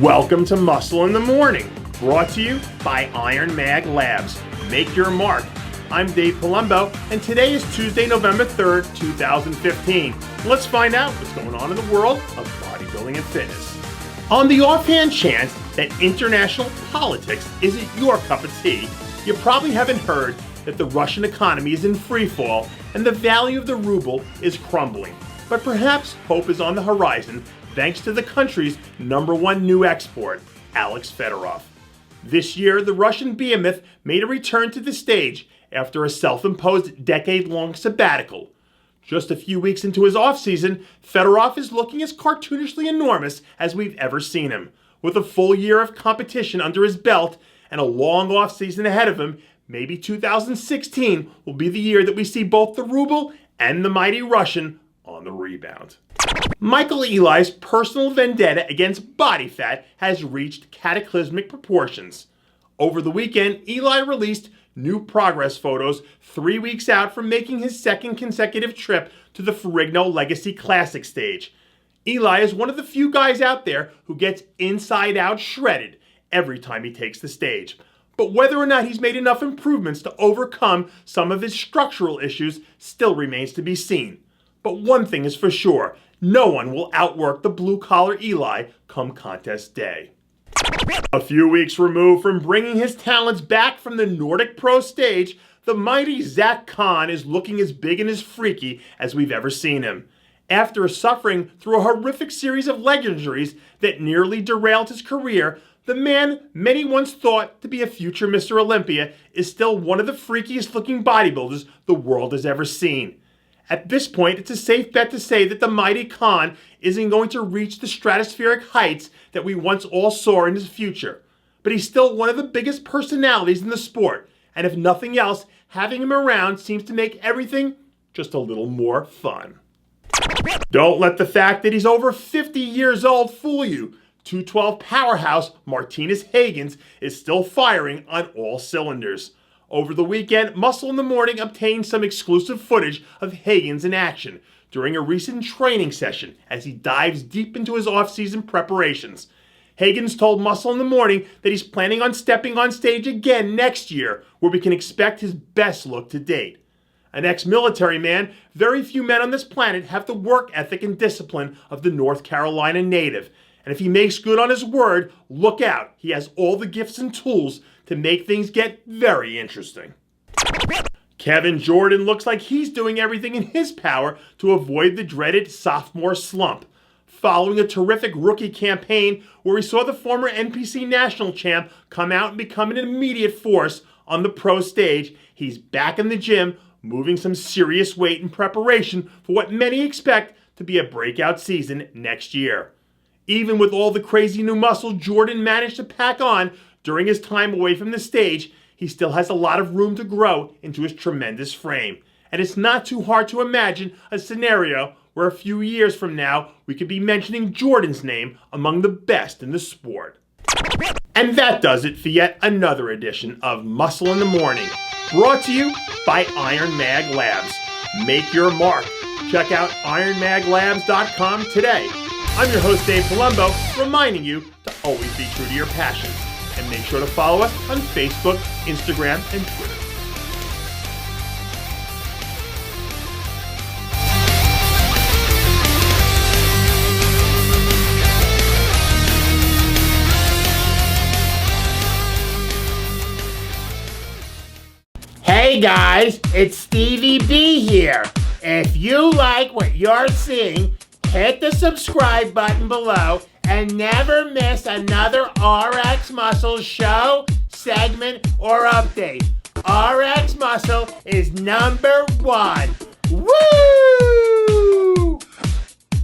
Welcome to Muscle in the Morning, brought to you by Iron Mag Labs. Make your mark. I'm Dave Palumbo, and today is Tuesday, November 3rd, 2015. Let's find out what's going on in the world of bodybuilding and fitness. On the offhand chance that international politics isn't your cup of tea, you probably haven't heard that the Russian economy is in freefall and the value of the ruble is crumbling. But perhaps hope is on the horizon thanks to the country's #1 new export, Alex Fedorov. This year, the Russian behemoth made a return to the stage after a self-imposed decade-long sabbatical. Just a few weeks into his offseason, Fedorov is looking as cartoonishly enormous as we've ever seen him. With a full year of competition under his belt and a long offseason ahead of him, maybe 2016 will be the year that we see both the ruble and the mighty Russian on the rebound. Michael Eli's personal vendetta against body fat has reached cataclysmic proportions. Over the weekend, Eli released new progress photos 3 weeks out from making his second consecutive trip to the Ferrigno Legacy Classic stage. Eli is one of the few guys out there who gets inside-out shredded every time he takes the stage. But whether or not he's made enough improvements to overcome some of his structural issues still remains to be seen. But one thing is for sure, no one will outwork the blue-collar Eli come contest day. A few weeks removed from bringing his talents back from the Nordic Pro stage, the mighty Kahn is looking as big and as freaky as we've ever seen him. After suffering through a horrific series of leg injuries that nearly derailed his career, the man many once thought to be a future Mr. Olympia is still one of the freakiest looking bodybuilders the world has ever seen. At this point, it's a safe bet to say that the mighty Kahn isn't going to reach the stratospheric heights that we once all saw in his future. But he's still one of the biggest personalities in the sport, and if nothing else, having him around seems to make everything just a little more fun. Don't let the fact that he's over 50 years old fool you. 212 powerhouse Martinez Hagans is still firing on all cylinders. Over the weekend, Muscle in the Morning obtained some exclusive footage of Hagans in action during a recent training session as he dives deep into his off-season preparations. Hagans told Muscle in the Morning that he's planning on stepping on stage again next year, where we can expect his best look to date. An ex-military man, very few men on this planet have the work ethic and discipline of the North Carolina native. And if he makes good on his word, look out. He has all the gifts and tools to make things get very interesting. Kevin Jordan looks like he's doing everything in his power to avoid the dreaded sophomore slump. Following a terrific rookie campaign where we saw the former NPC national champ come out and become an immediate force on the pro stage, he's back in the gym, moving some serious weight in preparation for what many expect to be a breakout season next year. Even with all the crazy new muscle Jordan managed to pack on during his time away from the stage, he still has a lot of room to grow into his tremendous frame. And it's not too hard to imagine a scenario where a few years from now, we could be mentioning Jordan's name among the best in the sport. And that does it for yet another edition of Muscle in the Morning, brought to you by Iron Mag Labs. Make your mark. Check out ironmaglabs.com today. I'm your host, Dave Palumbo, reminding you to always be true to your passions. And make sure to follow us on Facebook, Instagram, and Twitter. Hey guys, it's Stevie B here. If you like what you're seeing, hit the subscribe button below and never miss another RxMuscle show, segment, or update. RxMuscle is #1. Woo!